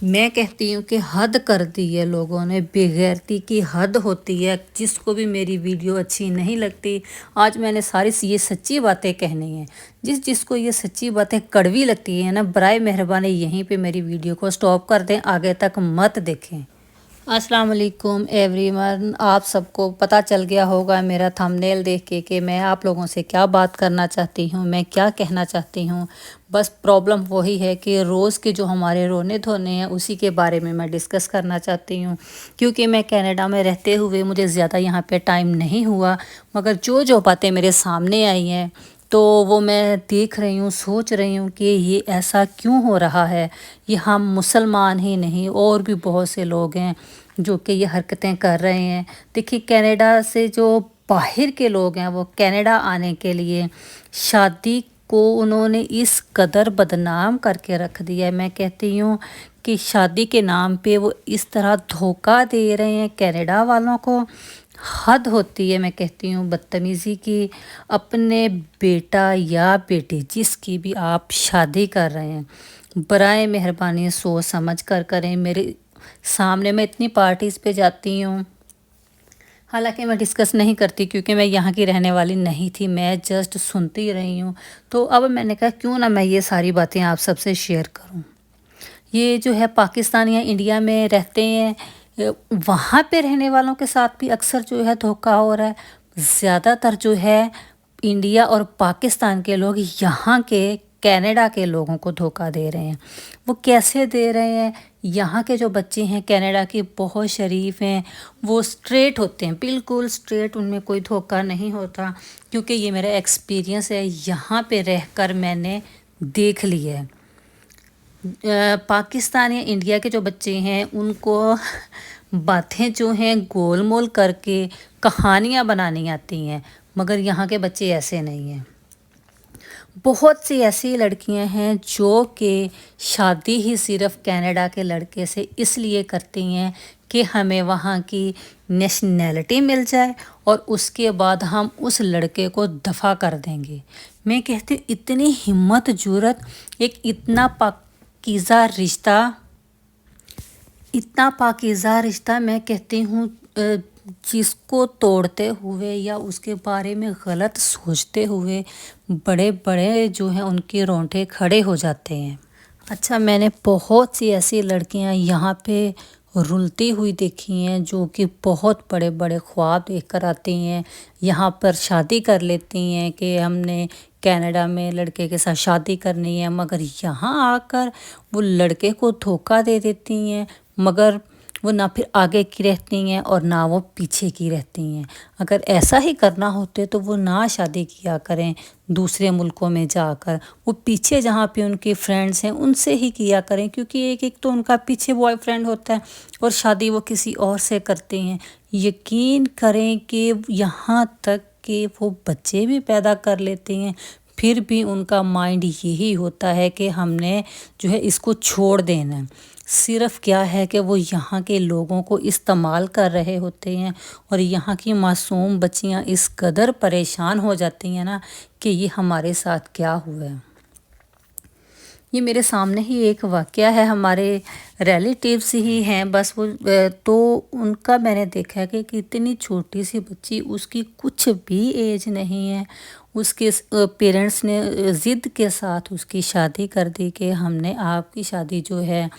मैं कहती हूँ कि हद कर दी है लोगों ने, बेगैरती की हद होती है। जिसको भी मेरी वीडियो अच्छी नहीं लगती, आज मैंने सारी ये सच्ची बातें कहनी है। जिसको ये सच्ची बातें कड़वी लगती है ना, बराए मेहरबानी यहीं पे मेरी वीडियो को स्टॉप कर दें, आगे तक मत देखें। अस्सलाम वालेकुम एवरीवन, आप सबको पता चल गया होगा मेरा थंबनेल देख के कि मैं आप लोगों से क्या बात करना चाहती हूँ, मैं क्या कहना चाहती हूँ। बस प्रॉब्लम वही है कि रोज़ के जो हमारे रोने धोने हैं उसी के बारे में मैं डिस्कस करना चाहती हूँ। क्योंकि मैं कनाडा में रहते हुए मुझे ज़्यादा यहाँ पे टाइम नहीं हुआ, मगर जो बातें मेरे सामने आई हैं तो वो मैं देख रही हूँ, सोच रही हूँ कि ये ऐसा क्यों हो रहा है। ये हम मुसलमान ही नहीं, और भी बहुत से लोग हैं जो कि ये हरकतें कर रहे हैं। देखिए, कनाडा से जो बाहर के लोग हैं वो कनाडा आने के लिए शादी को उन्होंने इस कदर बदनाम करके रख दिया है। मैं कहती हूँ कि शादी के नाम पे वो इस तरह धोखा दे रहे हैं कनाडा वालों को। हद होती है, मैं कहती हूँ, बदतमीज़ी की। अपने बेटा या बेटी जिसकी भी आप शादी कर रहे हैं, बराए मेहरबानी सोच समझ कर करें। मेरे सामने मैं इतनी पार्टीज़ पे जाती हूँ, हालांकि मैं डिस्कस नहीं करती क्योंकि मैं यहाँ की रहने वाली नहीं थी, मैं जस्ट सुनती रही हूँ। तो अब मैंने कहा क्यों ना मैं ये सारी बातें आप सबसे शेयर करूँ। ये जो है पाकिस्तान या इंडिया में रहते हैं, वहाँ पे रहने वालों के साथ भी अक्सर जो है धोखा हो रहा है। ज़्यादातर जो है इंडिया और पाकिस्तान के लोग यहाँ के कनाडा के लोगों को धोखा दे रहे हैं। वो कैसे दे रहे हैं? यहाँ के जो बच्चे हैं कनाडा के, बहुत शरीफ हैं, वो स्ट्रेट होते हैं, बिल्कुल स्ट्रेट, उनमें कोई धोखा नहीं होता। क्योंकि ये मेरा एक्सपीरियंस है, यहाँ पे रहकर मैंने देख लिया है। पाकिस्तान या इंडिया के जो बच्चे हैं उनको बातें जो हैं गोल मोल करके कहानियाँ बनानी आती हैं, मगर यहाँ के बच्चे ऐसे नहीं हैं। बहुत सी ऐसी लड़कियां हैं जो कि शादी ही सिर्फ कनाडा के लड़के से इसलिए करती हैं कि हमें वहाँ की नेशनैलिटी मिल जाए और उसके बाद हम उस लड़के को दफ़ा कर देंगे। मैं कहती हूँ इतनी हिम्मत जुर्रत, एक इतना पाकीज़ा रिश्ता मैं कहती हूँ जिसको तोड़ते हुए या उसके बारे में गलत सोचते हुए बड़े बड़े जो हैं उनके रोंगटे खड़े हो जाते हैं। अच्छा, मैंने बहुत सी ऐसी लड़कियां यहाँ पे रुलती हुई देखी हैं जो कि बहुत बड़े बड़े ख्वाब देख कर आती हैं, यहाँ पर शादी कर लेती हैं कि हमने कनाडा में लड़के के साथ शादी करनी है, मगर यहाँ आकर वो लड़के को धोखा दे देती हैं। मगर वो ना फिर आगे की रहती हैं और ना वो पीछे की रहती हैं। अगर ऐसा ही करना होते तो वो ना शादी किया करें दूसरे मुल्कों में जाकर, वो पीछे जहाँ पे उनके फ्रेंड्स हैं उनसे ही किया करें। क्योंकि एक तो उनका पीछे बॉयफ्रेंड होता है और शादी वो किसी और से करते हैं। यकीन करें कि यहाँ तक कि वो बच्चे भी पैदा कर लेते हैं, फिर भी उनका माइंड यही होता है कि हमने जो है इसको छोड़ देना है। सिर्फ़ क्या है कि वो यहाँ के लोगों को इस्तेमाल कर रहे होते हैं और यहाँ की मासूम बच्चियाँ इस कदर परेशान हो जाती हैं ना कि ये हमारे साथ क्या हुआ है। ये मेरे सामने ही एक वाक़या है, हमारे रिलेटिव्स ही हैं बस वो, तो उनका मैंने देखा है कि कितनी छोटी सी बच्ची, उसकी कुछ भी एज नहीं है, उसके पेरेंट्स ने ज़िद के साथ उसकी शादी कर दी कि हमने आपकी शादी जो है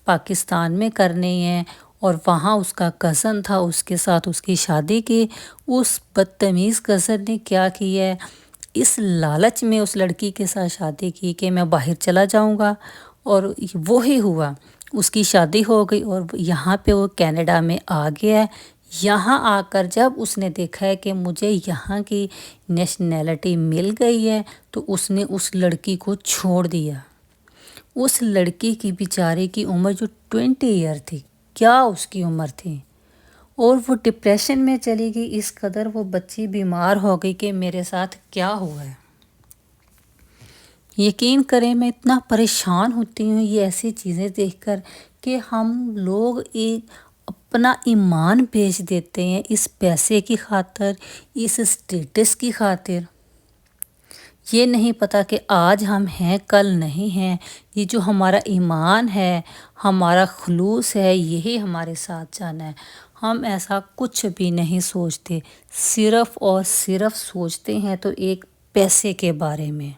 पाकिस्तान में करनी है। और वहाँ उसका कज़न था, उसके साथ उसकी शादी की। उस बदतमीज़ कज़न ने क्या किया है, इस लालच में उस लड़की के साथ शादी की कि मैं बाहर चला जाऊंगा, और वो ही हुआ, उसकी शादी हो गई और यहाँ पे वो कनाडा में आ गया है। यहाँ आकर जब उसने देखा है कि मुझे यहाँ की नेशनैलिटी मिल गई है तो उसने उस लड़की को छोड़ दिया। उस लड़की की बेचारे की उम्र जो 20 ईयर थी, क्या उसकी उम्र थी, और वो डिप्रेशन में चली गई। इस कदर वो बच्ची बीमार हो गई कि मेरे साथ क्या हुआ है। यकीन करें मैं इतना परेशान होती हूँ ये ऐसी चीज़ें देखकर कि हम लोग एक अपना ईमान बेच देते हैं इस पैसे की खातिर, इस स्टेटस की खातिर। یہ نہیں پتہ کہ آج ہم ہیں کل نہیں ہیں، یہ جو ہمارا ایمان ہے، ہمارا خلوص ہے، یہی ہمارے ساتھ جانا ہے۔ ہم ایسا کچھ بھی نہیں سوچتے، صرف اور صرف سوچتے ہیں تو ایک پیسے کے بارے میں۔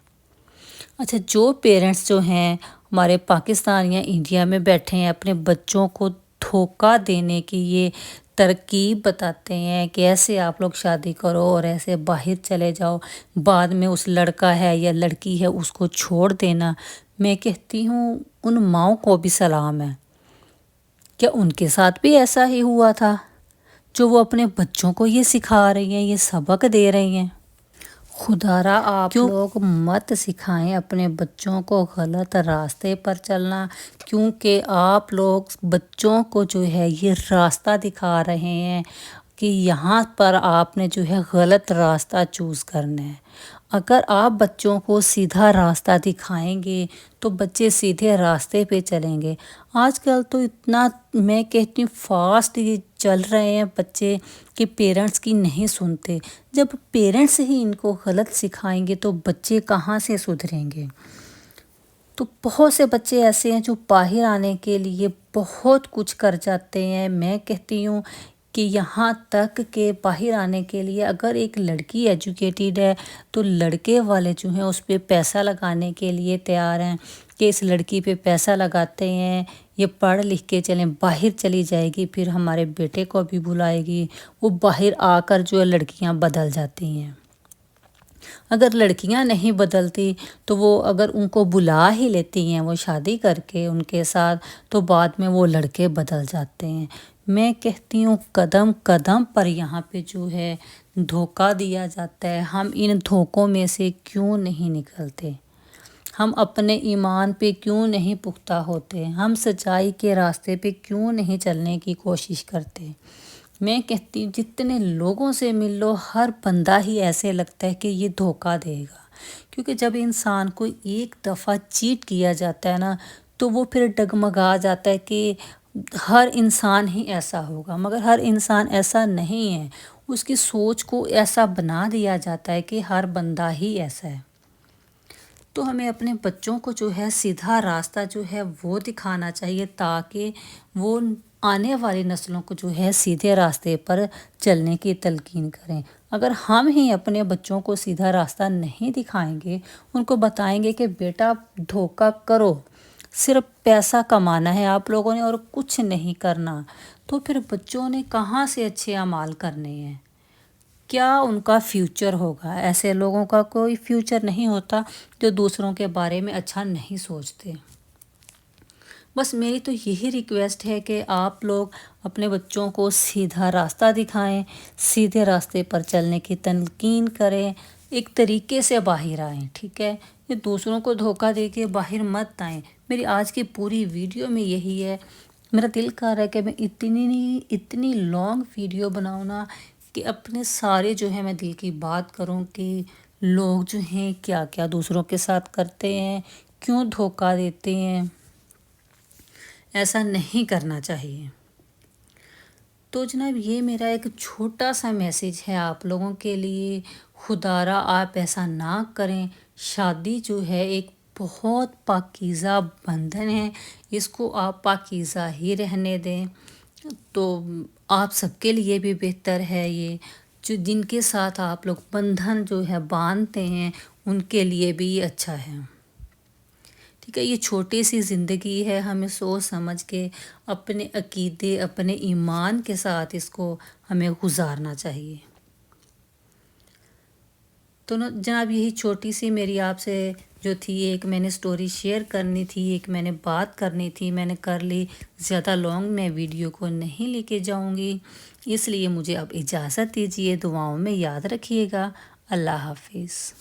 اچھا، جو پیرنٹس جو ہیں ہمارے پاکستان یا انڈیا میں بیٹھے ہیں، اپنے بچوں کو دھوکہ دینے کی یہ ترکیب بتاتے ہیں کہ ایسے آپ لوگ شادی کرو اور ایسے باہر چلے جاؤ، بعد میں اس لڑکا ہے یا لڑکی ہے اس کو چھوڑ دینا، میں کہتی ہوں ان ماؤں کو بھی سلام ہے۔ کیا ان کے ساتھ بھی ایسا ہی ہوا تھا جو وہ اپنے بچوں کو یہ سکھا رہی ہیں، یہ سبق دے رہی ہیں؟ خدا را آپ لوگ مت سکھائیں اپنے بچوں کو غلط راستے پر چلنا، کیونکہ آپ لوگ بچوں کو جو ہے یہ راستہ دکھا رہے ہیں کہ یہاں پر آپ نے جو ہے غلط راستہ چوز کرنا ہے۔ اگر آپ بچوں کو سیدھا راستہ دکھائیں گے تو بچے سیدھے راستے پہ چلیں گے۔ آج کل تو اتنا میں کہتی ہوں فاسٹ یہ چل رہے ہیں بچے کہ پیرنٹس کی نہیں سنتے۔ جب پیرنٹس ہی ان کو غلط سکھائیں گے تو بچے کہاں سے سدھریں گے؟ تو بہت سے بچے ایسے ہیں جو باہر آنے کے لیے بہت کچھ کر جاتے ہیں۔ میں کہتی ہوں کہ یہاں تک کہ باہر آنے کے لیے اگر ایک لڑکی ایجوکیٹڈ ہے تو لڑکے والے جو ہیں اس پہ پیسہ لگانے کے لیے تیار ہیں کہ اس لڑکی پہ پیسہ لگاتے ہیں، یہ پڑھ لکھ کے چلیں، باہر چلی جائے گی، پھر ہمارے بیٹے کو بھی بلائے گی۔ وہ باہر آ کر جو ہے لڑکیاں بدل جاتی ہیں۔ اگر لڑکیاں نہیں بدلتی تو وہ اگر ان کو بلا ہی لیتی ہیں وہ شادی کر کے ان کے ساتھ، تو بعد میں وہ لڑکے بدل جاتے ہیں۔ میں کہتی ہوں قدم قدم پر یہاں پہ جو ہے دھوکہ دیا جاتا ہے۔ ہم ان دھوکوں میں سے کیوں نہیں نکلتے؟ ہم اپنے ایمان پہ کیوں نہیں پختہ ہوتے؟ ہم سچائی کے راستے پہ کیوں نہیں چلنے کی کوشش کرتے؟ میں کہتی ہوں جتنے لوگوں سے مل لو ہر بندہ ہی ایسے لگتا ہے کہ یہ دھوکہ دے گا، کیونکہ جب انسان کو ایک دفعہ چیٹ کیا جاتا ہے نا تو وہ پھر ڈگمگا جاتا ہے کہ ہر انسان ہی ایسا ہوگا، مگر ہر انسان ایسا نہیں ہے۔ اس کی سوچ کو ایسا بنا دیا جاتا ہے کہ ہر بندہ ہی ایسا ہے۔ تو ہمیں اپنے بچوں کو جو ہے سیدھا راستہ جو ہے وہ دکھانا چاہیے تاکہ وہ آنے والی نسلوں کو جو ہے سیدھے راستے پر چلنے کی تلقین کریں۔ اگر ہم ہی اپنے بچوں کو سیدھا راستہ نہیں دکھائیں گے، ان کو بتائیں گے کہ بیٹا دھوکہ کرو، صرف پیسہ کمانا ہے آپ لوگوں نے اور کچھ نہیں کرنا، تو پھر بچوں نے کہاں سے اچھے اعمال کرنے ہیں؟ کیا ان کا فیوچر ہوگا؟ ایسے لوگوں کا کوئی فیوچر نہیں ہوتا جو دوسروں کے بارے میں اچھا نہیں سوچتے۔ بس میری تو یہی ریکویسٹ ہے کہ آپ لوگ اپنے بچوں کو سیدھا راستہ دکھائیں، سیدھے راستے پر چلنے کی تلقین کریں، ایک طریقے سے باہر آئیں، ٹھیک ہے؟ یہ دوسروں کو دھوکہ دے کے باہر مت آئیں۔ میری آج کی پوری ویڈیو میں یہی ہے۔ میرا دل کر رہا ہے کہ میں اتنی لانگ ویڈیو بناؤں نا کہ اپنے سارے جو ہے میں دل کی بات کروں کہ لوگ جو ہیں کیا کیا دوسروں کے ساتھ کرتے ہیں، کیوں دھوکہ دیتے ہیں۔ ایسا نہیں کرنا چاہیے۔ تو جناب یہ میرا ایک چھوٹا سا میسیج ہے آپ لوگوں کے لیے۔ خدا را آپ ایسا نہ کریں۔ شادی جو ہے ایک بہت پاکیزہ بندھن ہے، اس کو آپ پاکیزہ ہی رہنے دیں، تو آپ سب کے لیے بھی بہتر ہے۔ یہ جو جن کے ساتھ آپ لوگ بندھن جو ہے باندھتے ہیں ان کے لیے بھی یہ اچھا ہے، ٹھیک ہے؟ یہ چھوٹی سی زندگی ہے، ہمیں سوچ سمجھ کے اپنے عقیدے اپنے ایمان کے ساتھ اس کو ہمیں گزارنا چاہیے۔ تو جناب یہی چھوٹی سی میری آپ سے جو تھی ایک میں نے سٹوری شیئر کرنی تھی، ایک میں نے بات کرنی تھی، میں نے کر لی۔ زیادہ لانگ میں ویڈیو کو نہیں لے کے جاؤں گی، اس لیے مجھے اب اجازت دیجیے۔ دعاؤں میں یاد رکھیے گا۔ اللہ حافظ۔